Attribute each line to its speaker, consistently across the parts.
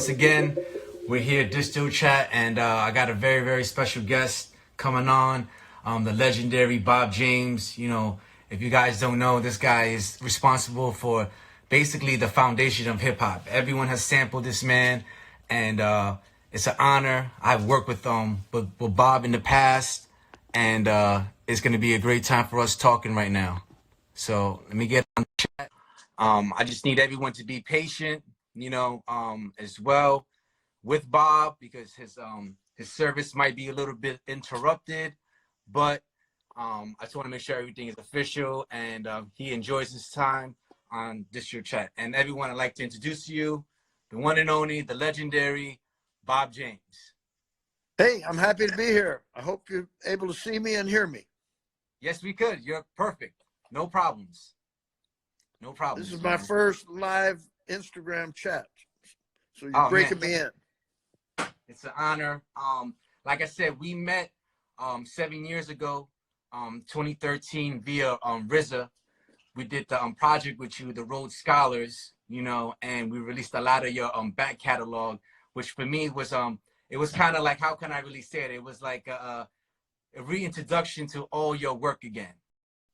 Speaker 1: once again, we're here at Distro Chat, and I got a very, very special guest coming on, the legendary Bob James. You know, if you guys don't know, this guy is responsible for basically the foundation of hip hop. Everyone has sampled this man, and it's an honor. I've worked with Bob in the past, and it's going to be a great time for us talking right now. So let me get on the chat. I just need everyone to be patient, you know, as well with Bob, because his service might be a little bit interrupted, but I just want to make sure everything is official and he enjoys his time on Distro Chat. And everyone, I'd like to introduce you, the one and only, the legendary Bob James.
Speaker 2: Hey, I'm happy to be here. I hope you're able to see me and hear me.
Speaker 1: Yes, we could. You're perfect. No problems. No problems.
Speaker 2: This is my first live Instagram chat, so you're breaking me in.
Speaker 1: It's an honor. Like I said, we met 7 years ago, 2013, via RZA. We did the project with you, the Rhodes Scholars, you know, and we released a lot of your back catalog, which for me was it was kind of like, how can I really say it? It was like a reintroduction to all your work again.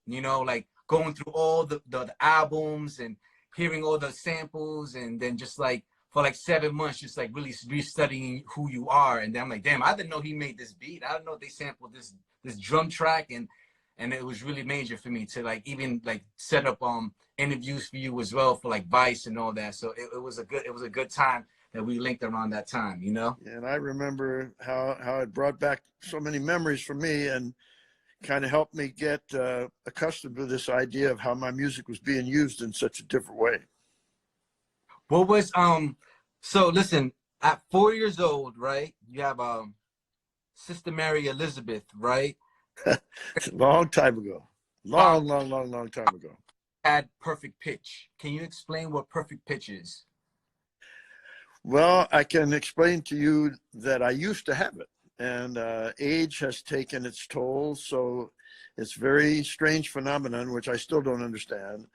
Speaker 1: You know, like going through all the albums and hearing all the samples, and then just like for like 7 months, just like really restudying who you are. And then I'm like, damn, I didn't know he made this beat. I didn't know they sampled this drum track, and it was really major for me to like even like set up interviews for you as well for like Vice and all that. So it was a good time that we linked around that time, you know.
Speaker 2: And I remember how it brought back so many memories for me and kind of helped me get accustomed to this idea of how my music was being used in such a different way.
Speaker 1: What was so listen, at 4 years old, right? You have Sister Mary Elizabeth, right?
Speaker 2: Long time ago. Long time ago.
Speaker 1: Had perfect pitch. Can you explain what perfect pitch is?
Speaker 2: Well, I can explain to you that I used to have it. And age has taken its toll, so it's a very strange phenomenon, which I still don't understand.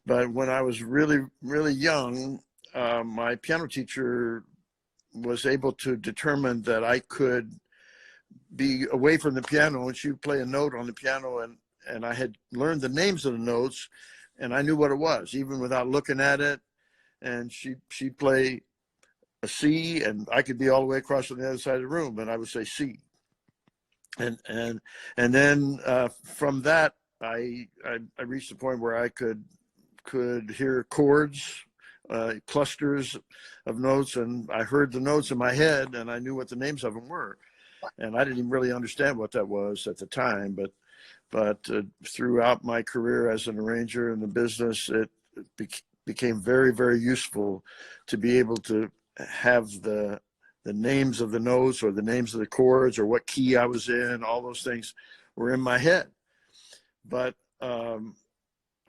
Speaker 2: But when I was really, really young, my piano teacher was able to determine that I could be away from the piano, and she would play a note on the piano, and I had learned the names of the notes, and I knew what it was, even without looking at it. And she'd play a C, and I could be all the way across on the other side of the room, and I would say C. And then from that, I reached the point where I could hear chords, clusters of notes, and I heard the notes in my head, and I knew what the names of them were. And I didn't even really understand what that was at the time, but throughout my career as an arranger in the business, it became very, very useful to be able to have the names of the notes or the names of the chords or what key I was in. All those things were in my head. But a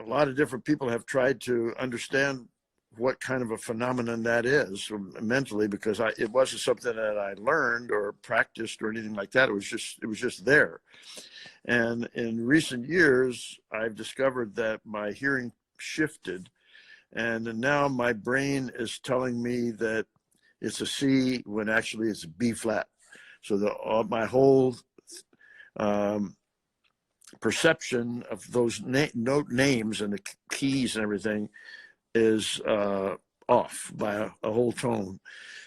Speaker 2: lot of different people have tried to understand what kind of a phenomenon that is mentally, because it wasn't something that I learned or practiced or anything like that. It was just there. And in recent years, I've discovered that my hearing shifted, and now my brain is telling me that it's a C when actually it's a B flat. So my whole perception of those note names and the keys and everything is off by a whole tone.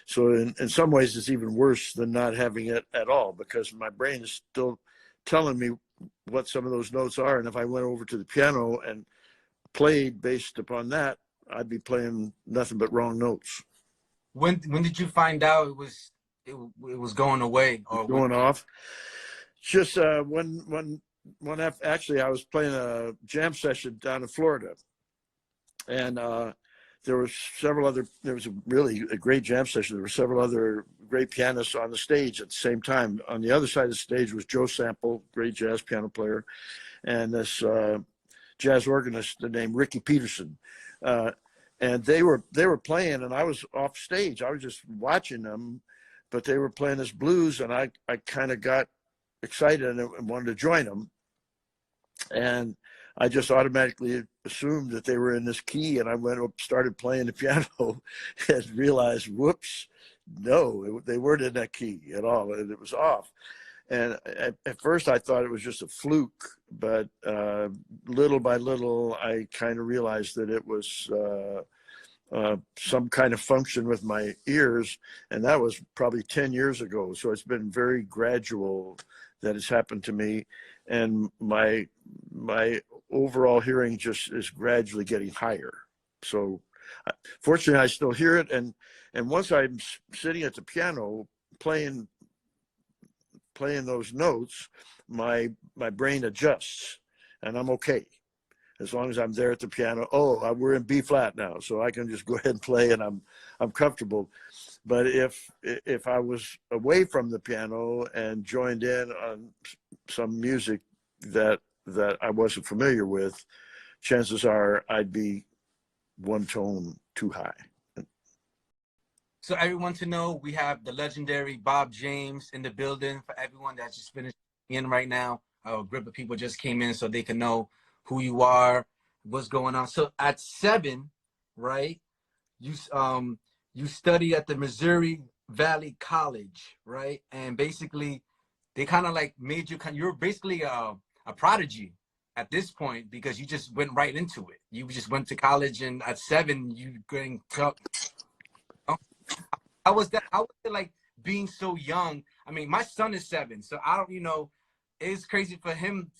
Speaker 2: So in some ways, it's even worse than not having it at all, because my brain is still telling me what some of those notes are. And if I went over to the piano and played based upon that, I'd be playing nothing but wrong notes.
Speaker 1: When did you find out it was going away or
Speaker 2: going off? Just when actually I was playing a jam session down in Florida, and there was really a great jam session. There were several other great pianists on the stage at the same time. On the other side of the stage was Joe Sample, great jazz piano player, and this jazz organist named Ricky Peterson. And they were playing, and I was off stage. I was just watching them, but they were playing this blues, and I kind of got excited and wanted to join them. And I just automatically assumed that they were in this key, and I went up, started playing the piano, and realized, whoops, no, they weren't in that key at all, and it was off. And at first I thought it was just a fluke, but little by little I kind of realized that it was some kind of function with my ears, and that was probably 10 years ago. So it's been very gradual that has happened to me, and my overall hearing just is gradually getting higher. So fortunately I still hear it, and once I'm sitting at the piano playing those notes, my brain adjusts, and I'm okay as long as I'm there at the piano. Oh, we're in B flat now, so I can just go ahead and play, and I'm comfortable. But if I was away from the piano and joined in on some music that I wasn't familiar with, chances are I'd be one tone too high.
Speaker 1: So everyone to know, we have the legendary Bob James in the building. For everyone that's just finished in right now, a group of people just came in so they can know who you are, what's going on. So at 7, right, you study at the Missouri Valley College, right? And basically, they kind of like made you, you're basically a prodigy at this point, because you just went right into it. You just went to college, and at 7, you getting tough. How was that? How was it like being so young? I mean, my son is 7, so I don't, it's crazy for him,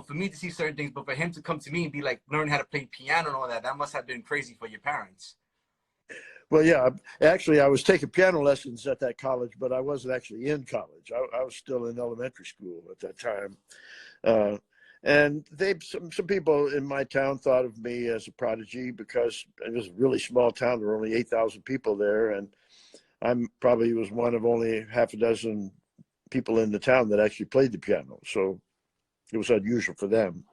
Speaker 1: for me to see certain things, but for him to come to me and be like, learn how to play piano and all that, that must have been crazy for your parents.
Speaker 2: Well, yeah, actually, I was taking piano lessons at that college, but I wasn't actually in college. I was still in elementary school at that time. And some people in my town thought of me as a prodigy because it was a really small town. There were only 8,000 people there, and I'm probably was one of only half a dozen people in the town that actually played the piano. So it was unusual for them.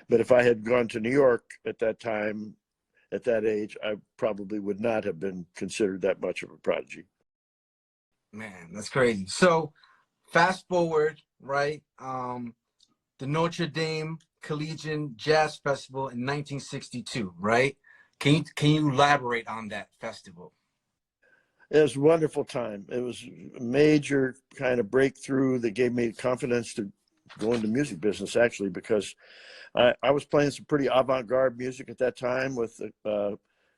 Speaker 2: But if I had gone to New York at that time, at that age, I probably would not have been considered that much of a prodigy.
Speaker 1: Man, that's crazy. So fast forward, right? The Notre Dame Collegiate Jazz Festival in 1962, right? Can you elaborate on that festival?
Speaker 2: It was a wonderful time. It was a major kind of breakthrough that gave me confidence to go into music business, actually, because I was playing some pretty avant-garde music at that time with a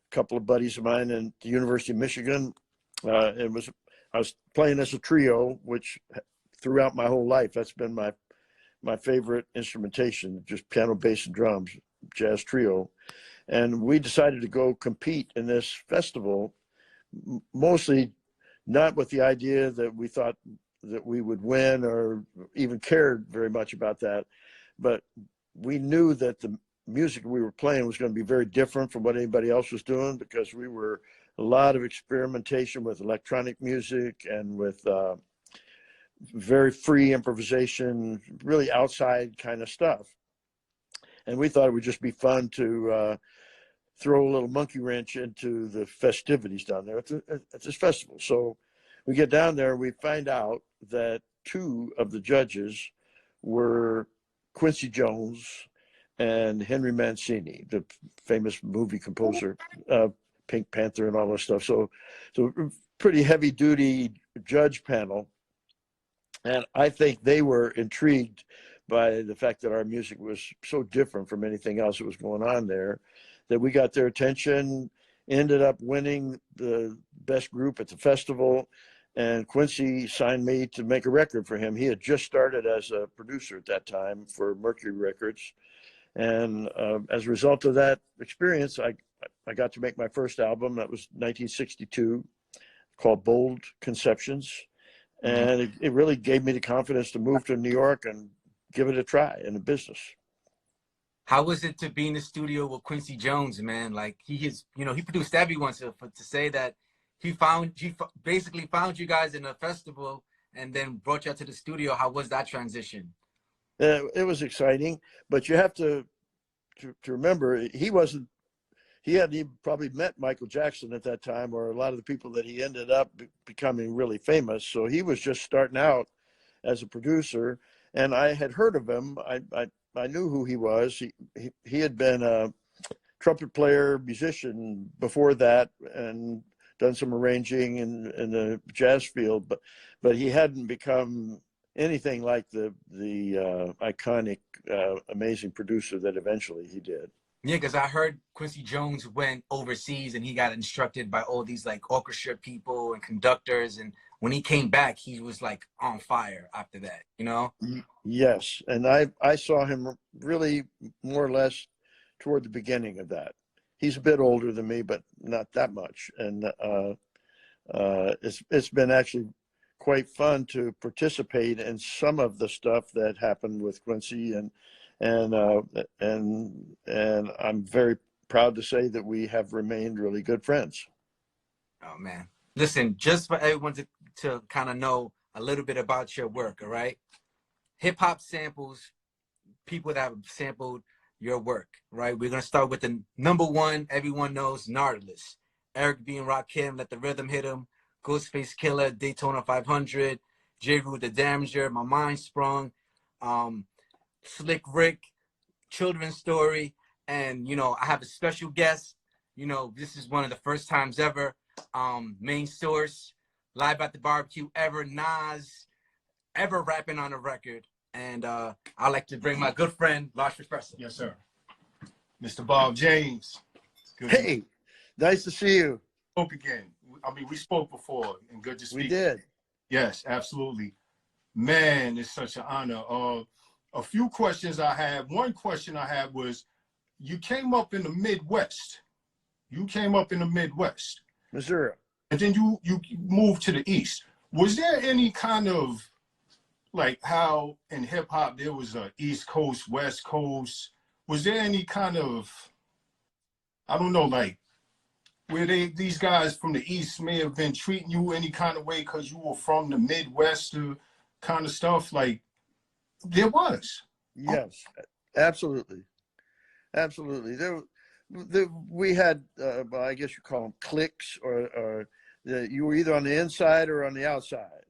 Speaker 2: couple of buddies of mine in the University of Michigan. I was playing as a trio, which throughout my whole life, that's been my favorite instrumentation, just piano, bass, and drums, jazz trio. And we decided to go compete in this festival, mostly not with the idea that we thought that we would win or even cared very much about that, but we knew that the music we were playing was going to be very different from what anybody else was doing, because we were a lot of experimentation with electronic music and with very free improvisation, really outside kind of stuff. And we thought it would just be fun to throw a little monkey wrench into the festivities down there at this festival. So we get down there, we find out that 2 of the judges were Quincy Jones and Henry Mancini, the famous movie composer, Pink Panther and all that stuff. So pretty heavy duty judge panel. And I think they were intrigued by the fact that our music was so different from anything else that was going on there, that we got their attention, ended up winning the best group at the festival. And Quincy signed me to make a record for him. He had just started as a producer at that time for Mercury Records. And as a result of that experience, I got to make my first album. That was 1962, called Bold Conceptions. And it really gave me the confidence to move to New York and give it a try in the business.
Speaker 1: How was it to be in the studio with Quincy Jones, man? Like he produced everyone. So to say that he basically found you guys in a festival and then brought you out to the studio, how was that transition?
Speaker 2: It was exciting, but you have to remember, he hadn't even probably met Michael Jackson at that time, or a lot of the people that he ended up becoming really famous. So he was just starting out as a producer, and I had heard of him. I knew who he was. He had been a trumpet player, musician before that, and done some arranging in the jazz field, but he hadn't become anything like the iconic, amazing producer that eventually he did.
Speaker 1: Yeah, because I heard Quincy Jones went overseas and he got instructed by all these like orchestra people and conductors. And when he came back, he was like on fire after that, you know?
Speaker 2: Yes, and I saw him really more or less toward the beginning of that. He's a bit older than me, but not that much. And it's been actually quite fun to participate in some of the stuff that happened with Quincy, and I'm very proud to say that we have remained really good friends.
Speaker 1: Oh man. Listen, just for everyone to kind of know a little bit about your work, all right? Hip hop samples, people that have sampled your work, right? We're gonna start with the number one, everyone knows, Nautilus. Eric B. and Rakim, Let the Rhythm Hit Him, Ghostface Killer, Daytona 500, J. Rue the Damager, My Mind Sprung, Slick Rick, Children's Story, and you know, I have a special guest. You know, this is one of the first times ever. Main Source, Live at the Barbecue ever, Nas, ever rapping on a record. And I'd like to bring my good friend, Large Professor.
Speaker 3: Yes, sir. Mr. Bob James. Good
Speaker 2: Hey, nice to see you.
Speaker 3: spoke again. I mean, we spoke before, and good to speak.
Speaker 2: We did.
Speaker 3: Yes, absolutely. Man, it's such an honor. A few questions I have. One question I had was, you came up in the Midwest. You came up in the Midwest.
Speaker 2: Missouri.
Speaker 3: And then you moved to the East. Was there any kind of, like how in hip hop there was a East Coast, West Coast? Was there any kind of, I don't know, like where these guys from the East may have been treating you any kind of way because you were from the Midwest or kind of stuff? Like there was.
Speaker 2: Yes, absolutely. Absolutely. We had, well, I guess you call them cliques, or you were either on the inside or on the outside.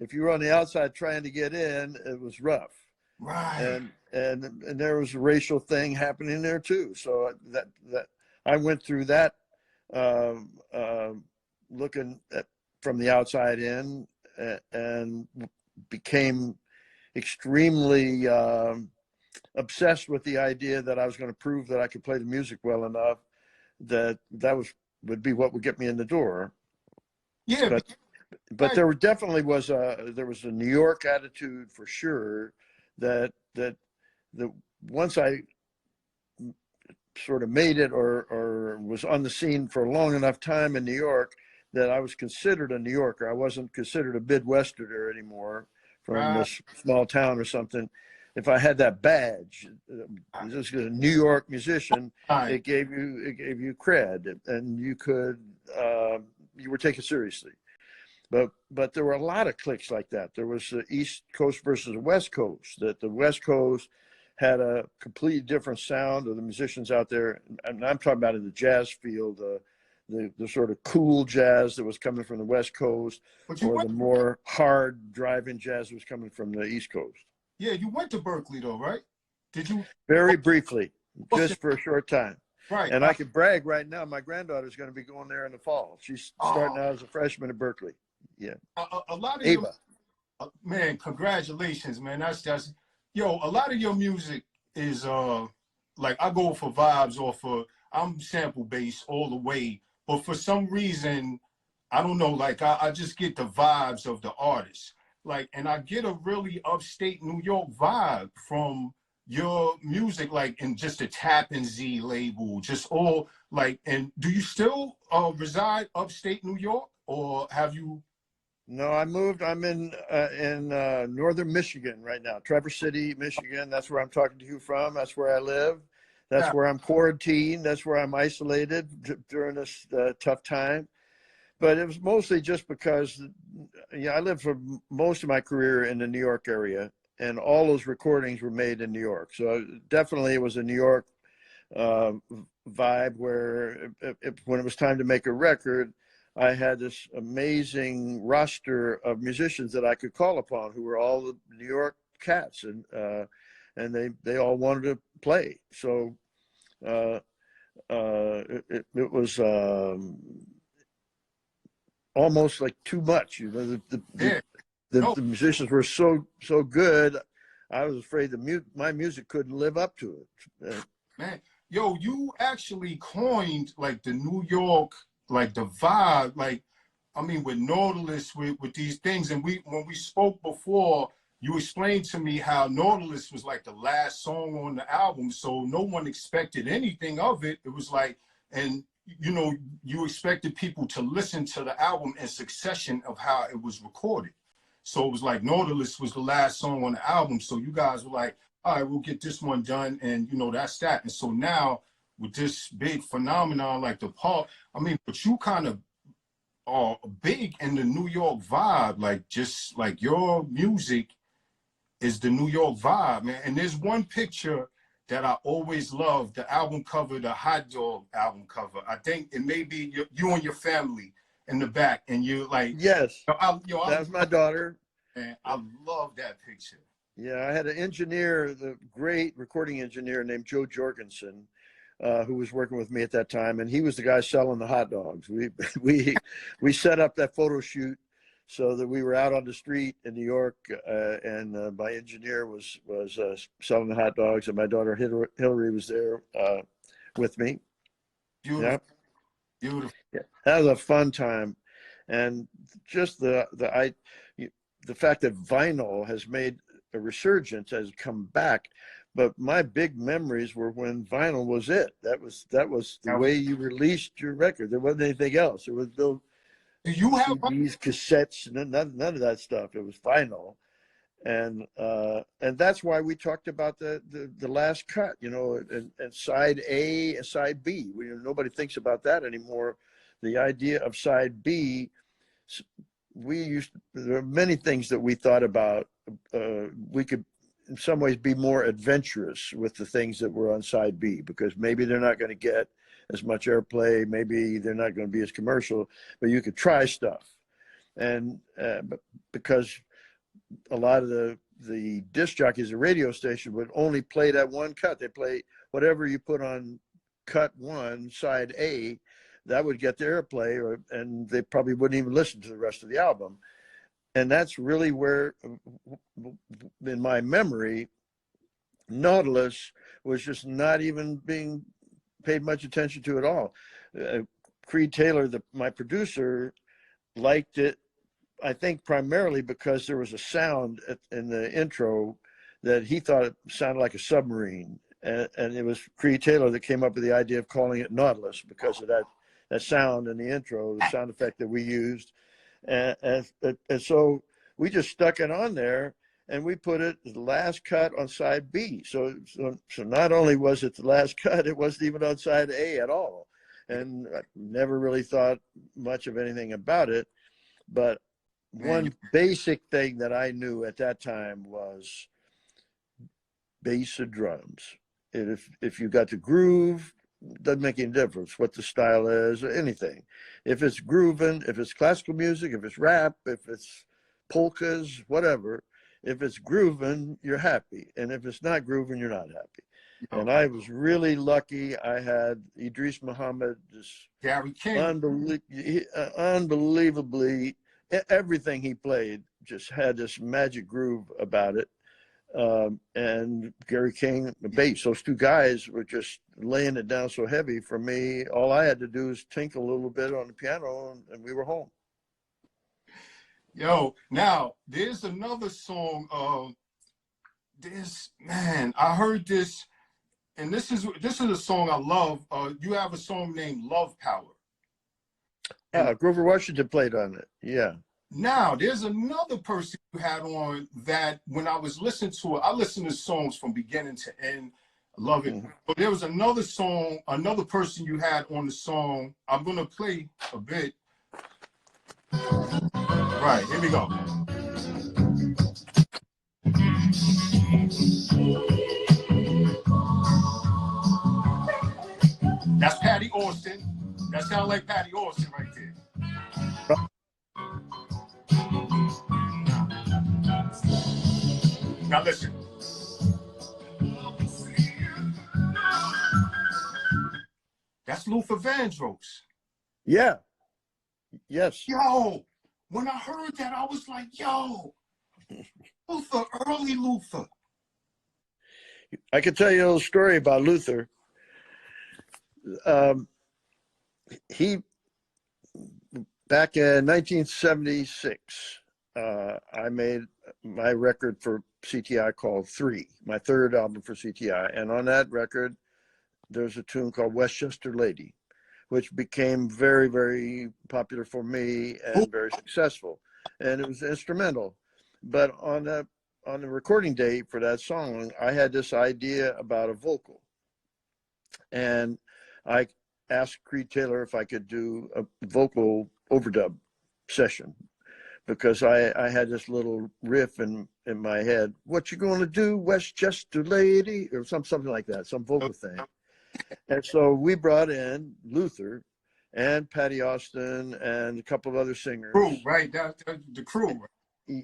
Speaker 2: If you were on the outside trying to get in, it was rough.
Speaker 3: Right.
Speaker 2: And there was a racial thing happening there too. So that I went through that, looking at from the outside in, and became extremely obsessed with the idea that I was going to prove that I could play the music well enough that would be what would get me in the door.
Speaker 3: Yeah.
Speaker 2: But there definitely was a New York attitude for sure that once I sort of made it or was on the scene for a long enough time in New York that I was considered a New Yorker. I wasn't considered a Midwesterner anymore from this small town or something. If I had that badge, just a New York musician, it gave you cred, and you were taken seriously. But there were a lot of cliques like that. There was the East Coast versus the West Coast. That the West Coast had a completely different sound of the musicians out there, and I'm talking about in the jazz field, the sort of cool jazz that was coming from the West Coast, or the more hard driving jazz that was coming from the East Coast.
Speaker 3: Yeah, you went to Berkeley though, right? Did you?
Speaker 2: Very briefly, just for a short time.
Speaker 3: Right.
Speaker 2: And I can brag right now, my granddaughter's going to be going there in the fall. She's starting out as a freshman at Berkeley. Yeah.
Speaker 3: A lot of
Speaker 2: Ava.
Speaker 3: Man, congratulations, man. That's yo, a lot of your music is like I go for vibes or I'm sample based all the way, but for some reason, I don't know, like I just get the vibes of the artist. Like, and I get a really upstate New York vibe from your music, like, and just the Tappan Z label, just all like, and do you still reside upstate New York, or have you?
Speaker 2: No, I moved. I'm in northern Michigan right now, Traverse City, Michigan. That's where I'm talking to you from. That's where I live. That's where I'm quarantined. That's where I'm isolated during this tough time. But it was mostly just because, I lived for most of my career in the New York area, and all those recordings were made in New York. So definitely it was a New York vibe where when it was time to make a record, I had this amazing roster of musicians that I could call upon who were all the New York cats. And and they all wanted to play. So it was almost like too much. You know, the musicians were so good. I was afraid my music couldn't live up to it.
Speaker 3: Man, yo, you actually coined like the New York, like the vibe, like, I mean, with Nautilus, with these things. And when we spoke before, you explained to me how Nautilus was like the last song on the album. So no one expected anything of it. It was like, and you know, you expected people to listen to the album in succession of how it was recorded. So it was like Nautilus was the last song on the album. So you guys were like, all right, we'll get this one done. And, you know, that's that. And so now with this big phenomenon like the pop, I mean, but you kind of are big in the New York vibe, like just like your music is the New York vibe, man. And there's one picture that I always love, the album cover, the hot dog album cover. I think it may be you and your family in the back, and you're like,
Speaker 2: yes, that's my daughter.
Speaker 3: And I love that picture.
Speaker 2: Yeah, I had an engineer, the great recording engineer named Joe Jorgensen, who was working with me at that time, and he was the guy selling the hot dogs. We set up that photo shoot so that we were out on the street in New York, and my engineer was selling the hot dogs, and my daughter Hillary was there with me.
Speaker 3: Beautiful.
Speaker 2: Yep.
Speaker 3: Beautiful.
Speaker 2: Yeah, that was a fun time, and just the fact that vinyl has made a resurgence, has come back. But my big memories were when vinyl was it. That was the way you released your record. There wasn't anything else. There was no CDs, cassettes, none of that stuff. It was vinyl, and that's why we talked about the last cut, you know, and side A and side B. Nobody thinks about that anymore. The idea of side B, there are many things that we thought about. We could in some ways be more adventurous with the things that were on side B, because maybe they're not going to get as much airplay, maybe they're not going to be as commercial, but you could try stuff. And but because a lot of the disc jockeys, the radio station would only play that one cut. They play whatever you put on cut one, side A, that would get the airplay, and they probably wouldn't even listen to the rest of the album. And that's really where, in my memory, Nautilus was just not even being paid much attention to at all. Creed Taylor, my producer, liked it, I think primarily because there was a sound in the intro that he thought it sounded like a submarine. And it was Creed Taylor that came up with the idea of calling it Nautilus because of that sound in the intro, the sound effect that we used. And so we just stuck it on there, and we put it the last cut on side B. So not only was it the last cut, it wasn't even on side A at all. And I never really thought much of anything about it. But one basic thing that I knew at that time was bass and drums. And if you got the groove, doesn't make any difference what the style is or anything. If it's grooving, if it's classical music, if it's rap, if it's polkas, whatever, if it's grooving, you're happy. And if it's not grooving, you're not happy. And I was really lucky. I had Idris Muhammad, just
Speaker 3: Gary King,
Speaker 2: unbelievably, everything he played just had this magic groove about it. And Gary King, the bass, those two guys were just laying it down so heavy for me. All I had to do was tinkle a little bit on the piano, and we were home.
Speaker 3: Yo, now there's another song. I heard this, and this is a song I love. You have a song named Love Power.
Speaker 2: Grover Washington played on it. Yeah.
Speaker 3: Now, there's another person you had on that when I was listening to it, I listened to songs from beginning to end. I love it. But there was another song, another person you had on the song. I'm going to play a bit. Right, here we go. That's Patty Austin. That sounds like Patty Austin right there. Now listen. That's Luther Vandross.
Speaker 2: Yeah. Yes.
Speaker 3: Yo, when I heard that, I was like, yo, Luther, early Luther.
Speaker 2: I could tell you a little story about Luther. He, back in 1976, I made my record for CTI called 3, my third album for CTI. And on that record, there's a tune called Westchester Lady, which became very, very popular for me and very successful. And it was instrumental. But on the recording date for that song, I had this idea about a vocal. And I asked Creed Taylor if I could do a vocal overdub session, because I had this little riff in my head. What you gonna do, Westchester Lady? Or something like that, some vocal thing. And so we brought in Luther and Patty Austin and a couple of other singers.
Speaker 3: Crew, right? That's the crew. Right?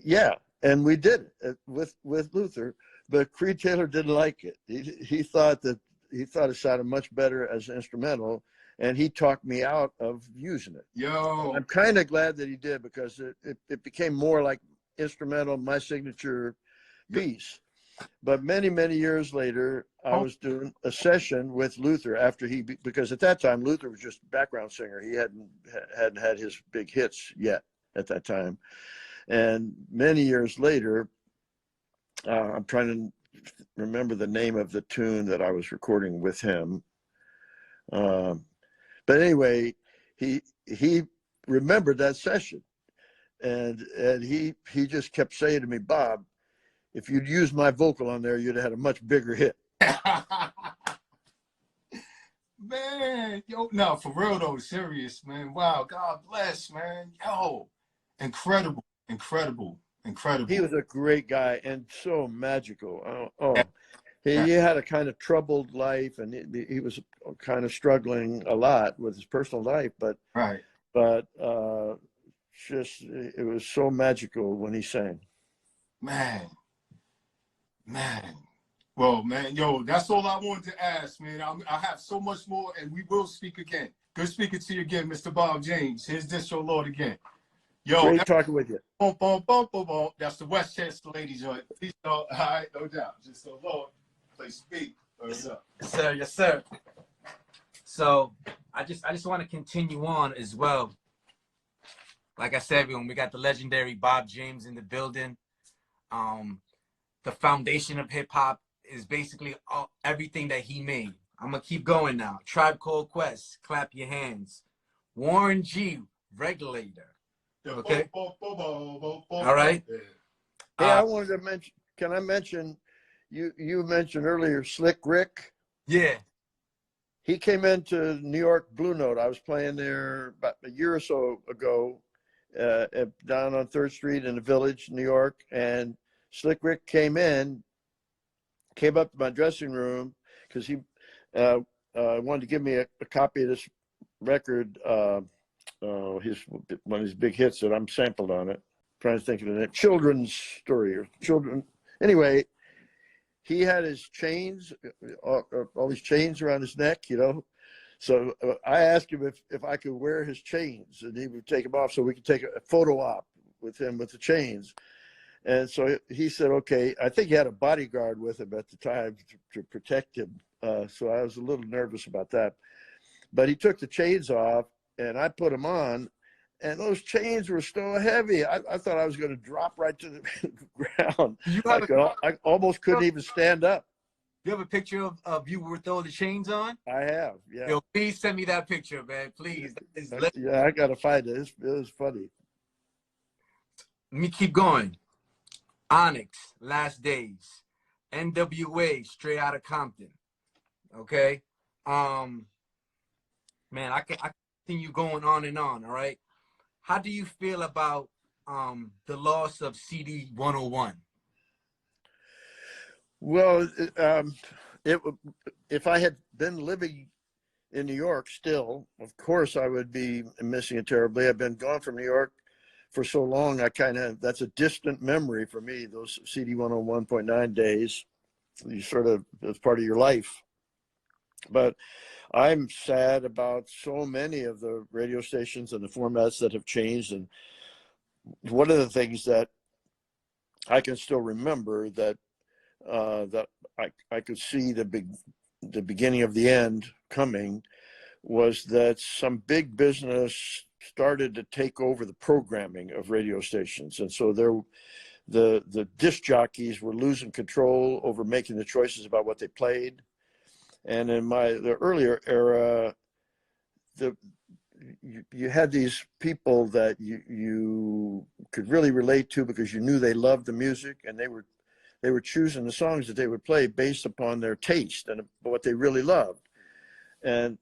Speaker 2: Yeah, and we did it with Luther, but Creed Taylor didn't like it. He thought it sounded much better as an instrumental, and he talked me out of using it.
Speaker 3: Yo,
Speaker 2: I'm kind of glad that he did, because it became more like instrumental, my signature piece. But many, many years later, I was doing a session with Luther after because at that time, Luther was just a background singer. He hadn't had his big hits yet at that time. And many years later, I'm trying to remember the name of the tune that I was recording with him. But anyway, he remembered that session, and he just kept saying to me, Bob, if you'd used my vocal on there, you'd have had a much bigger hit.
Speaker 3: man, yo, no, for real though, serious, man. Wow, God bless, man. Yo, incredible.
Speaker 2: He was a great guy and so magical. He had a kind of troubled life, and he was kind of struggling a lot with his personal life, but just it was so magical when he sang.
Speaker 3: Man. Well, man, yo, that's all I wanted to ask, man. I have so much more, and we will speak again. Good speaking to you again, Mr. Bob James. Here's DistroLord again. Yo,
Speaker 2: great talking with you.
Speaker 3: Boom, boom, boom, boom, boom. That's the Westchester Lady joint. Please know, all right, no doubt. DistroLord, play speak. What's up?
Speaker 1: Yes, sir. Yes, sir. So I just want to continue on as well. Like I said, everyone, we got the legendary Bob James in the building. The foundation of hip hop is basically everything that he made. I'm gonna keep going now. Tribe Called Quest, Clap Your Hands. Warren G, Regulator. Okay. All right.
Speaker 2: Hey, I wanted to mention. Can I mention? You mentioned earlier Slick Rick.
Speaker 1: Yeah.
Speaker 2: He came into New York Blue Note. I was playing there about a year or so ago, down on 3rd Street in the Village, New York, and Slick Rick came up to my dressing room because he wanted to give me a copy of this record, one of his big hits that I'm sampled on it. I'm trying to think of the name, Children's Story or Children. Anyway, he had his chains, all these chains around his neck, you know. So I asked him if I could wear his chains, and he would take them off so we could take a photo op with him with the chains. And so he said, okay. I think he had a bodyguard with him at the time to protect him. So I was a little nervous about that. But he took the chains off, and I put them on, and those chains were so heavy. I thought I was going to drop right to the ground. I almost couldn't even stand up.
Speaker 1: You have a picture of you with all the chains on?
Speaker 2: I have, yeah.
Speaker 1: Yo, please send me that picture, man. Please.
Speaker 2: Yeah, I got to find it. It was funny.
Speaker 1: Let me keep going. Onyx, Last Days. NWA, Straight Outta Compton. Okay? Man, I continue going on and on, all right? How do you feel about the loss of CD 101?
Speaker 2: Well, if I had been living in New York still, of course I would be missing it terribly. I've been gone from New York for so long, that's a distant memory for me, those CD 101.9 days. You sort of, as part of your life. But I'm sad about so many of the radio stations and the formats that have changed. And one of the things that I can still remember that I could see the beginning of the end coming was that some big business started to take over the programming of radio stations. And so the disc jockeys were losing control over making the choices about what they played. And in the earlier era, you had these people that you could really relate to because you knew they loved the music, and they were choosing the songs that they would play based upon their taste and what they really loved. And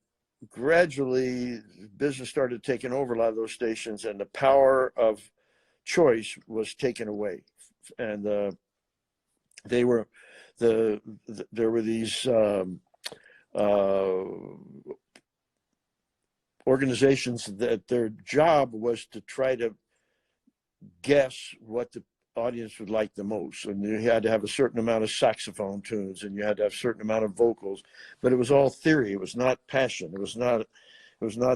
Speaker 2: gradually, business started taking over a lot of those stations, and the power of choice was taken away. And there were these organizations that their job was to try to guess what the audience would like the most. And you had to have a certain amount of saxophone tunes, and you had to have a certain amount of vocals, but it was all theory. It was not passion. It was not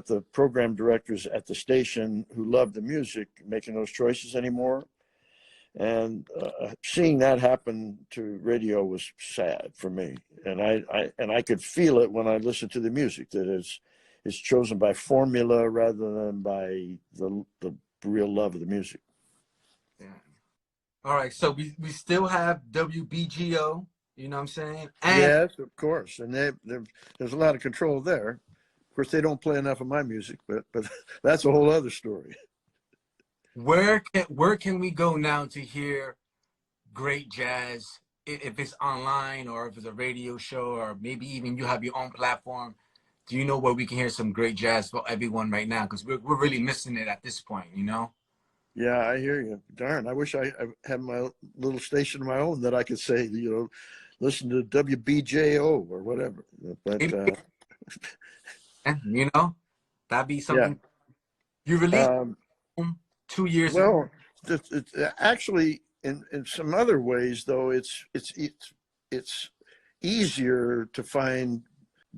Speaker 2: the program directors at the station who loved the music making those choices anymore. And seeing that happen to radio was sad for me. And I could feel it when I listened to the music, that it's chosen by formula rather than by the real love of the music.
Speaker 1: Yeah. All right, so we still have WBGO, you know what I'm saying? And
Speaker 2: yes, of course. And there's a lot of control there. Of course, they don't play enough of my music, but that's a whole other story.
Speaker 1: where can we go now to hear great jazz? If it's online or if it's a radio show, or maybe even you have your own platform, do you know where we can hear some great jazz for everyone right now? Because we're really missing it at this point, you know?
Speaker 2: Yeah, I hear you. Darn, I wish I had my little station of my own that I could say, listen to WBJO or whatever. But
Speaker 1: You know, that'd be
Speaker 2: yeah,
Speaker 1: something. You released 2 years ago.
Speaker 2: well, it's actually in some other ways though, it's easier to find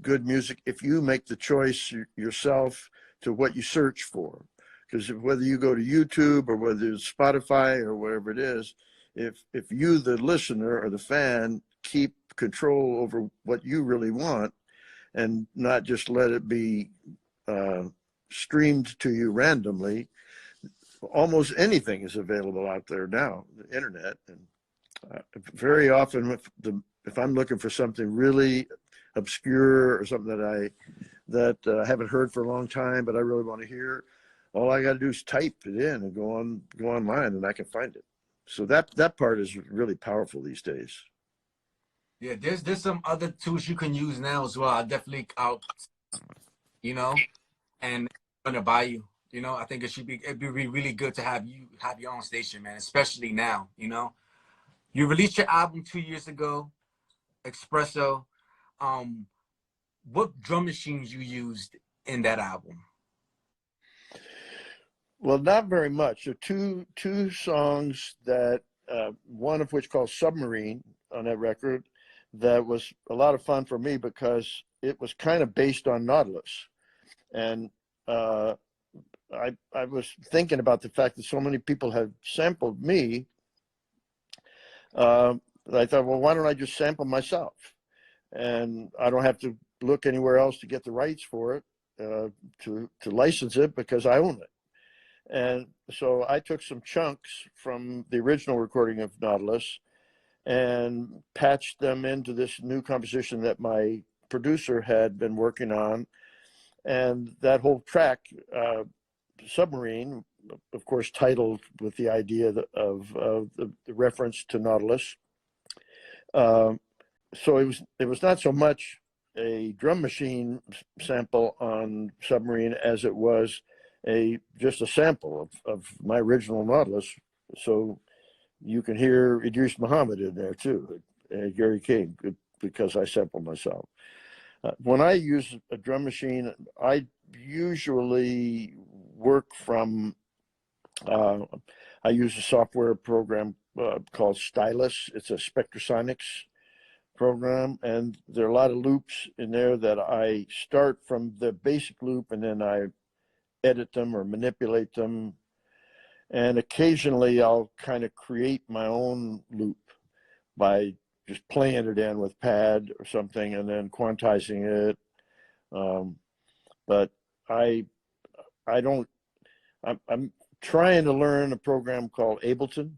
Speaker 2: good music if you make the choice yourself to what you search for. Because whether you go to YouTube or whether it's Spotify or wherever it is, if you, the listener or the fan, keep control over what you really want and not just let it be streamed to you randomly, almost anything is available out there now, the internet. And very often, if I'm looking for something really obscure or something that I haven't heard for a long time, but I really want to hear, all I got to do is type it in and go online, and I can find it. So that part is really powerful these days.
Speaker 1: Yeah, there's some other tools you can use now as well. You know, and I'm gonna buy you. You know, I think it'd be really good to have your own station, man. Especially now. You know, you released your album 2 years ago, Espresso. What drum machines you used in that album?
Speaker 2: Well, not very much. There are two songs that one of which called Submarine on that record, that was a lot of fun for me because it was kind of based on Nautilus. And I was thinking about the fact that so many people have sampled me. I thought, well, why don't I just sample myself? And I don't have to look anywhere else to get the rights for it, to license it, because I own it. And so I took some chunks from the original recording of Nautilus and patched them into this new composition that my producer had been working on. And that whole track, Submarine, of course, titled with the idea of the reference to Nautilus. So it was not so much a drum machine sample on Submarine as it was just a sample of my original Nautilus. So you can hear Idris Muhammad in there too, Gary King, because I sample myself. When I use a drum machine, I usually work from, I use a software program called Stylus. It's a Spectrasonics program, and there are a lot of loops in there that I start from the basic loop and then I edit them or manipulate them. And occasionally I'll kind of create my own loop by just playing it in with pad or something and then quantizing it. But I'm trying to learn a program called Ableton,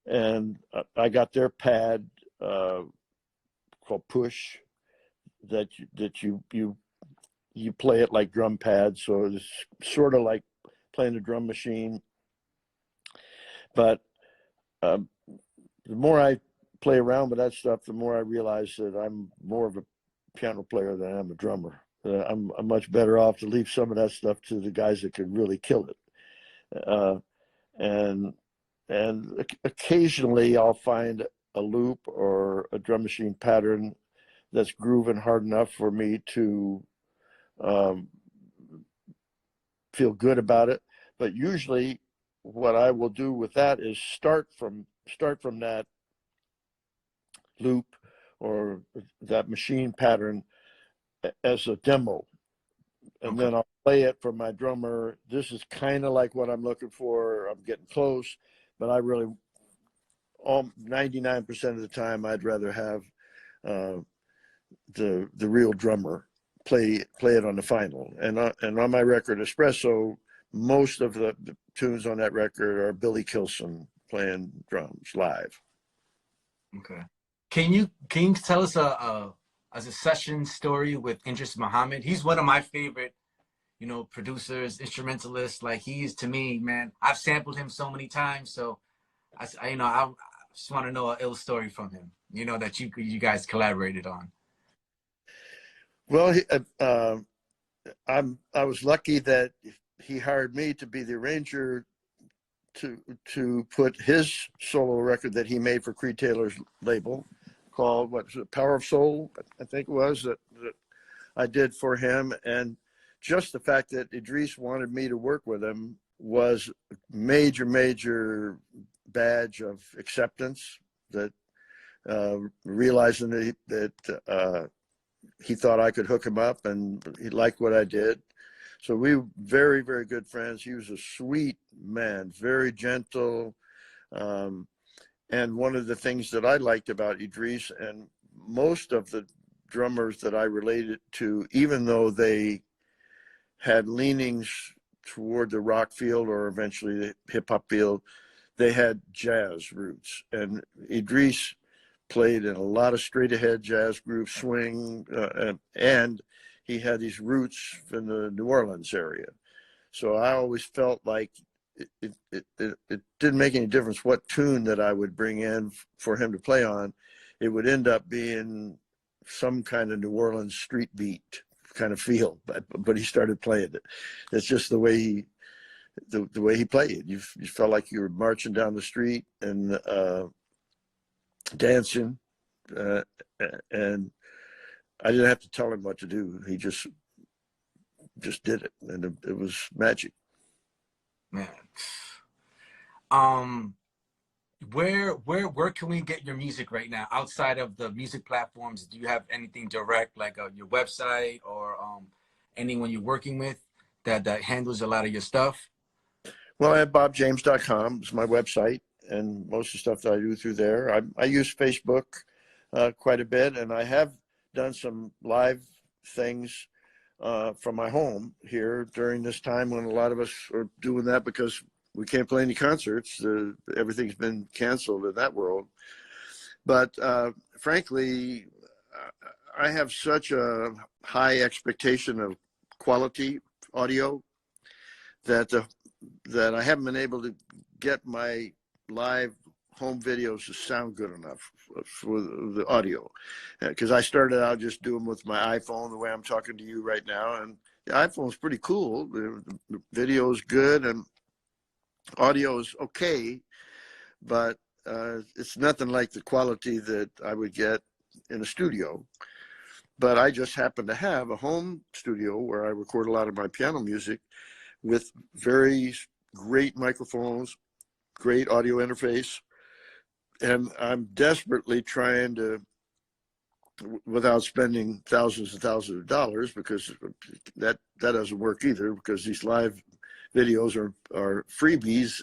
Speaker 2: and I got their pad called Push that you play it like drum pads, so it's sort of like playing a drum machine. But the more I play around with that stuff, the more I realize that I'm more of a piano player than I'm a drummer. I'm much better off to leave some of that stuff to the guys that could really kill it. And occasionally I'll find a loop or a drum machine pattern that's grooving hard enough for me to feel good about it. But usually what I will do with that is start from that loop or that machine pattern as a demo, and then I'll play it for my drummer. This is kind of like what I'm looking for. I'm getting close, but I really, 99% of the time, I'd rather have the real drummer play it on the final. And on my record, Espresso, most of the tunes on that record are Billy Kilson playing drums live.
Speaker 1: Okay. Can you tell us a session story with Idris Muhammad? He's one of my favorite, producers, instrumentalists. Like, he is to me, man. I've sampled him so many times, so I just want to know an ill story from him. That you guys collaborated on.
Speaker 2: Well, I was lucky that he hired me to be the arranger to put his solo record that he made for Creed Taylor's label, called Power of Soul, I think it was, that I did for him. And just the fact that Idris wanted me to work with him was a major badge of acceptance, that realizing that he thought I could hook him up and he liked what I did. So we were very, very good friends. He was a sweet man, very gentle. And one of the things that I liked about Idris, and most of the drummers that I related to, even though they had leanings toward the rock field or eventually the hip hop field, they had jazz roots. And Idris played in a lot of straight ahead jazz group, swing, and he had these roots in the New Orleans area. So I always felt like it didn't make any difference what tune that I would bring in for him to play on. It would end up being some kind of New Orleans street beat kind of feel, but he started playing it. It's just the way he played. You felt like you were marching down the street and dancing, and I didn't have to tell him what to do. He just did it, and it was magic.
Speaker 1: Man. Where can we get your music right now outside of the music platforms? Do you have anything direct, like your website or anyone you're working with that handles a lot of your stuff?
Speaker 2: Well, I have bobjames.com. It's my website, and most of the stuff that I do through there. I use Facebook quite a bit, and I have done some live things from my home here during this time when a lot of us are doing that because we can't play any concerts. Everything's been canceled in that world. But frankly, I have such a high expectation of quality audio that I haven't been able to get my live home videos to sound good enough for the audio, because I started out just doing with my iPhone the way I'm talking to you right now, and the iPhone's pretty cool. The video is good and audio is okay, but it's nothing like the quality that I would get in a studio. But I just happen to have a home studio where I record a lot of my piano music with very great microphones, great audio interface, and I'm desperately trying to, without spending thousands and thousands of dollars, because that doesn't work either, because these live videos are freebies.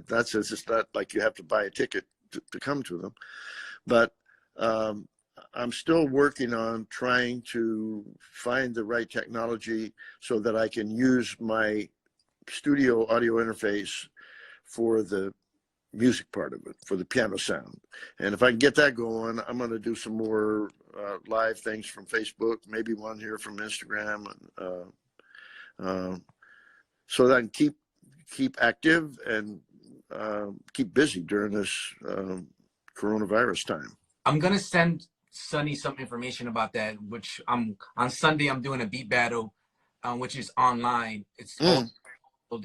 Speaker 2: That's it's not like you have to buy a ticket to come to them. But I'm still working on trying to find the right technology so that I can use my studio audio interface for the music part of it, for the piano sound. And if I can get that going, I'm going to do some more live things from Facebook, maybe one here from Instagram, so that I can keep active and keep busy during this coronavirus time.
Speaker 1: I'm gonna send Sonny some information about that. Which on Sunday I'm doing a beat battle, which is online. It's all,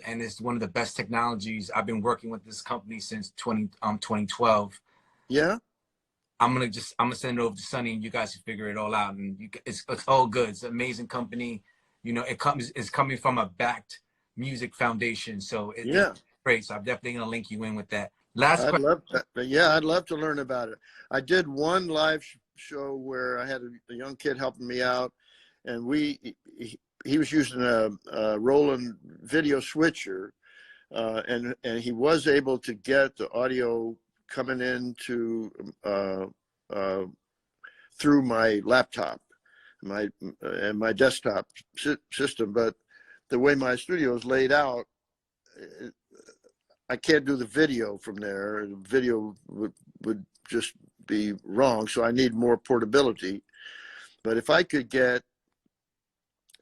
Speaker 1: and it's one of the best technologies. I've been working with this company since 2012.
Speaker 2: Yeah.
Speaker 1: I'm gonna send it over to Sonny, and you guys can figure it all out. And it's all good. It's an amazing company. You know, it's coming from a backed music foundation, so it's great. So I'm definitely gonna link you in with that. Last question.
Speaker 2: Love that. Yeah, I'd love to learn about it. I did one live show where I had a young kid helping me out, and he was using a Roland video switcher, and he was able to get the audio coming into through my laptop, and my desktop system. But the way my studio is laid out, I can't do the video from there. The video would just be wrong. So I need more portability. But if I could get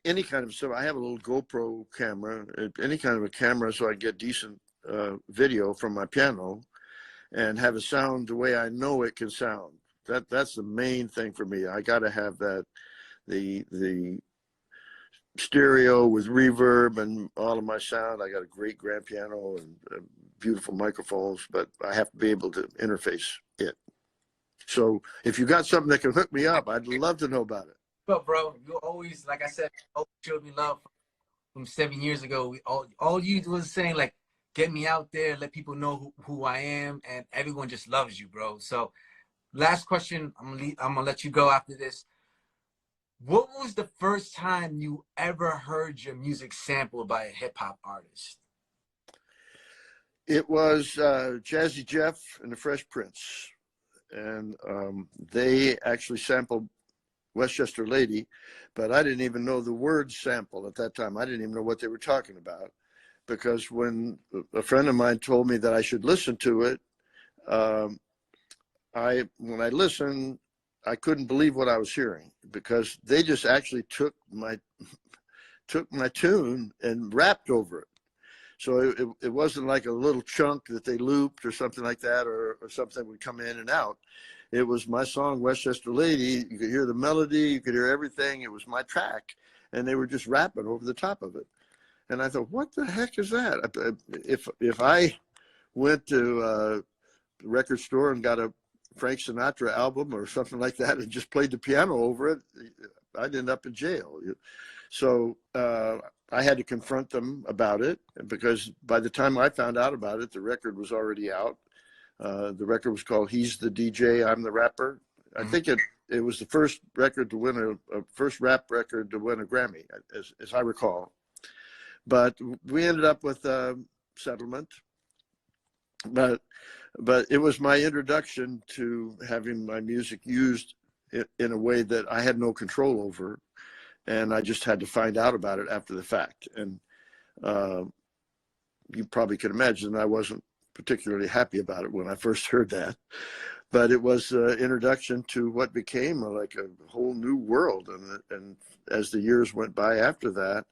Speaker 2: any kind of stuff, I have a little GoPro camera, any kind of a camera, so I get decent video from my piano and have it sound the way I know it can sound. That's the main thing for me. I got to have that, the stereo with reverb and all of my sound. I got a great grand piano and beautiful microphones, but I have to be able to interface it. So if you got something that can hook me up, I'd love to know about it.
Speaker 1: Well, bro, you always, like I said, always showed me love from 7 years ago. All you was saying, like, get me out there, let people know who I am, and everyone just loves you, bro. So last question, I'm gonna let you go after this. What was the first time you ever heard your music sampled by a hip-hop artist?
Speaker 2: It was Jazzy Jeff and the Fresh Prince. And they actually sampled Westchester Lady, but I didn't even know the word sample at that time. I didn't even know what they were talking about, because when a friend of mine told me that I should listen to it, when I listened, I couldn't believe what I was hearing, because they just actually took my tune and rapped over it. So it wasn't like a little chunk that they looped or something like that, or something that would come in and out. It was my song, Westchester Lady. You could hear the melody, you could hear everything. It was my track, and they were just rapping over the top of it. And I thought, what the heck is that? If I went to the record store and got a Frank Sinatra album or something like that and just played the piano over it, I'd end up in jail. So I had to confront them about it, because by the time I found out about it, the record was already out. The record was called He's the DJ, I'm the Rapper. I think it was the first record to win a first rap record to win a Grammy, as I recall. But we ended up with a settlement. But it was my introduction to having my music used in a way that I had no control over, and I just had to find out about it after the fact. And you probably can imagine I wasn't particularly happy about it when I first heard that, but it was an introduction to what became like a whole new world. And as the years went by after that,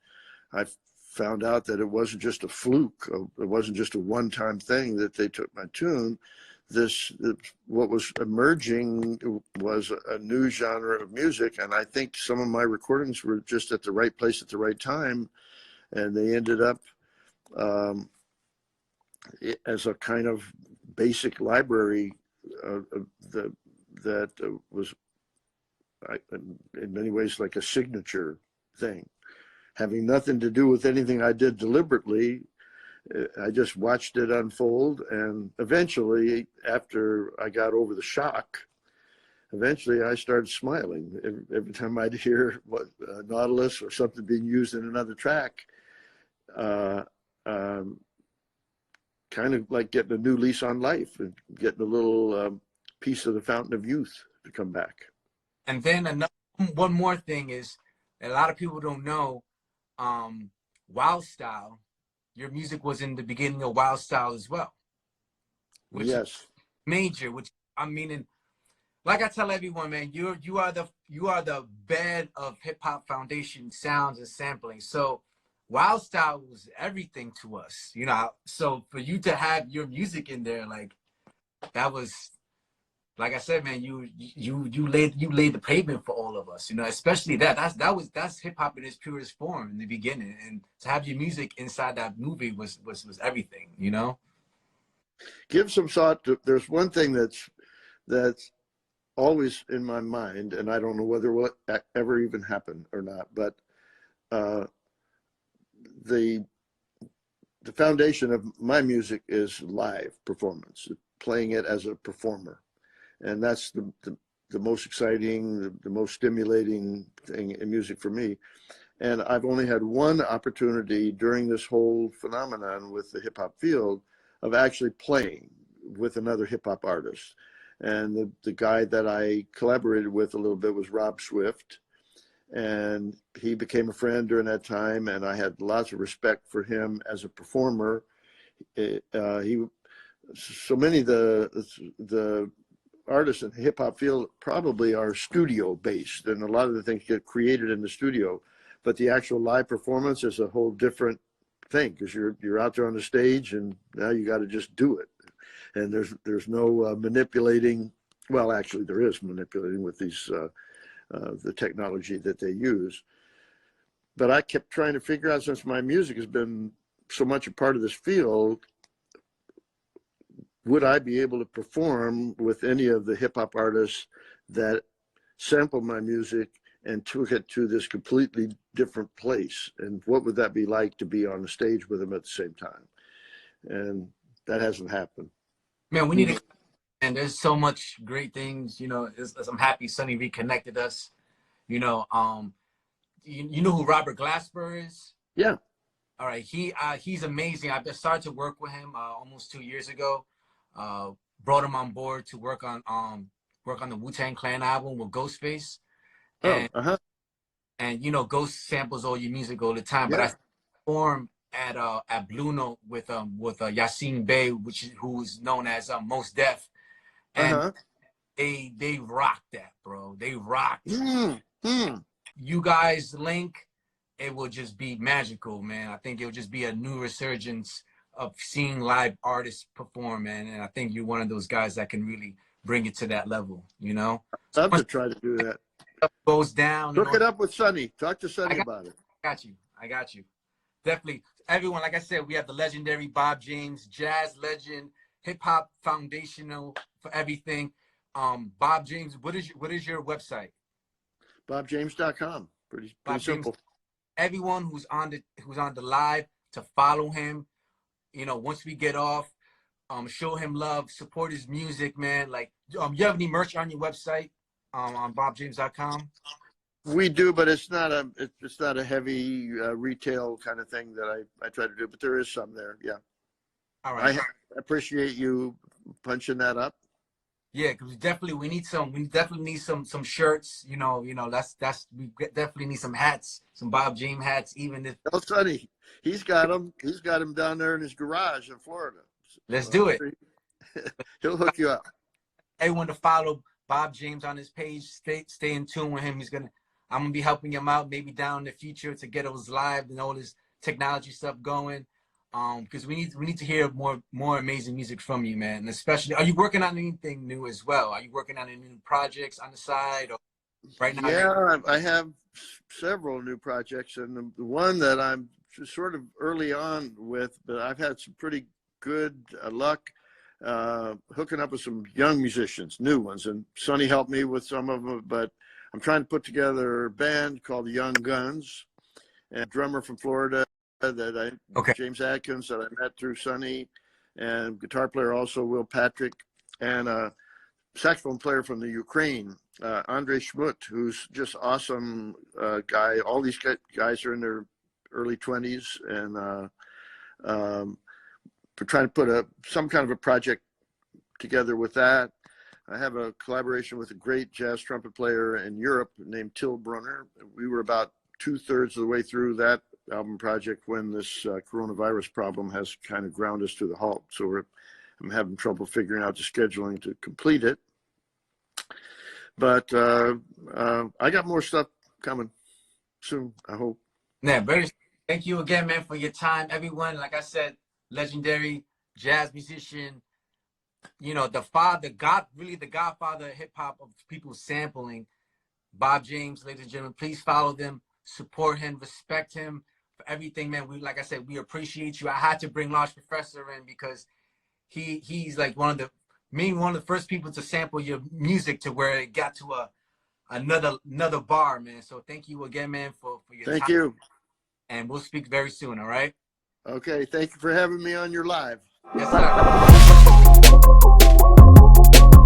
Speaker 2: I found out that it wasn't just a fluke. It wasn't just a one-time thing that they took my tune. What was emerging was a new genre of music, and I think some of my recordings were just at the right place at the right time, and they ended up as a kind of basic library that was in many ways like a signature thing, having nothing to do with anything I did deliberately, I just watched it unfold, and eventually, after I got over the shock, eventually I started smiling every time I'd hear what Nautilus or something being used in another track. Kind of like getting a new lease on life and getting a little piece of the fountain of youth to come back.
Speaker 1: And then one more thing is that a lot of people don't know, Wild Style, your music was in the beginning of Wild Style as well. Which
Speaker 2: Yes.
Speaker 1: Major, which I mean, and like I tell everyone, man, you are the bed of hip hop foundation sounds and sampling. So Wild Style was everything to us, you know. So for you to have your music in there, like that was, like I said, man, you laid the pavement for all of us, you know. Especially that's hip hop in its purest form in the beginning, and to have your music inside that movie was everything, you know.
Speaker 2: Give some thought to. There's one thing that's always in my mind, and I don't know whether it will ever even happen or not, but the foundation of my music is live performance, playing it as a performer, and that's the most exciting, the most stimulating thing in music for me. And I've only had one opportunity during this whole phenomenon with the hip hop field of actually playing with another hip hop artist. And the guy that I collaborated with a little bit was Rob Swift. And he became a friend during that time, and I had lots of respect for him as a performer. So many of the artists in the hip hop field probably are studio based, and a lot of the things get created in the studio, but the actual live performance is a whole different thing, because you're out there on the stage, and now you got to just do it, and there's no manipulating. Well, actually, there is manipulating with these. The technology that they use. But I kept trying to figure out, since my music has been so much a part of this field, would I be able to perform with any of the hip hop artists that sampled my music and took it to this completely different place? And what would that be like to be on the stage with them at the same time? And that hasn't happened.
Speaker 1: Man, we need to. And there's so much great things, you know. I'm happy Sonny reconnected us. You know, you know who Robert Glasper is?
Speaker 2: Yeah.
Speaker 1: All right, he's amazing. I just started to work with him almost 2 years ago. Brought him on board to work on the Wu-Tang Clan album with Ghostface. And, and you know, Ghost samples all your music all the time.
Speaker 2: Yeah.
Speaker 1: But I performed at Blue Note with Yasin Bey, who's known as Mos Def. And they rocked that, bro. They rocked. You guys link, it will just be magical, man. I think it will just be a new resurgence of seeing live artists perform, man. And I think you're one of those guys that can really bring it to that level, you know?
Speaker 2: I'd love to try to do that.
Speaker 1: Goes down.
Speaker 2: Look it up with Sonny. Talk to Sonny about it.
Speaker 1: I got you. Definitely. Everyone, like I said, we have the legendary Bob James, jazz legend, hip hop foundational for everything. Bob James, what is your website?
Speaker 2: BobJames.com. Pretty simple.
Speaker 1: Everyone who's on the live, to follow him. You know, once we get off, show him love, support his music, man. Like, you have any merch on your website, on BobJames.com?
Speaker 2: We do, but it's not a heavy retail kind of thing that I try to do. But there is some there. Yeah. All right. I appreciate you punching that up.
Speaker 1: Yeah, because we definitely need some shirts. You know, we definitely need some hats, some Bob James hats. Even if
Speaker 2: Sonny, he's got them down there in his garage in Florida.
Speaker 1: Let's do it.
Speaker 2: He'll hook you up.
Speaker 1: Everyone to follow Bob James on his page. Stay in tune with him. I'm gonna be helping him out maybe down in the future to get those live and all this technology stuff going. Because we need to hear more amazing music from you, man. And especially, are you working on anything new as well? Are you working on any new projects on the side, or right now?
Speaker 2: Yeah, I have several new projects, and the one that I'm sort of early on with, but I've had some pretty good luck hooking up with some young musicians, new ones, and Sonny helped me with some of them. But I'm trying to put together a band called the Young Guns, and a drummer from Florida
Speaker 1: Okay.
Speaker 2: James Atkins that I met through Sonny, and guitar player also Will Patrick, and a saxophone player from the Ukraine, Andrei Schmut, who's just awesome guy. All these guys are in their early 20s, and we're trying to put some kind of a project together with that. I have a collaboration with a great jazz trumpet player in Europe named Till Brunner. We were about 2/3 of the way through that album project when this coronavirus problem has kind of ground us to the halt. So I'm having trouble figuring out the scheduling to complete it. But I got more stuff coming soon, I hope.
Speaker 1: Yeah, very. Thank you again, man, for your time. Everyone, like I said, legendary jazz musician, you know, really the godfather of hip hop, of people sampling. Bob James, ladies and gentlemen, please follow them, support him, respect him for everything, man. Like I said, we appreciate you. I had to bring Large Professor in because he's like one of the first people to sample your music to where it got to another bar, man. So thank you again, man, for your time.
Speaker 2: Thank you.
Speaker 1: And we'll speak very soon, all right?
Speaker 2: Okay, thank you for having me on your live.
Speaker 1: Yes, sir.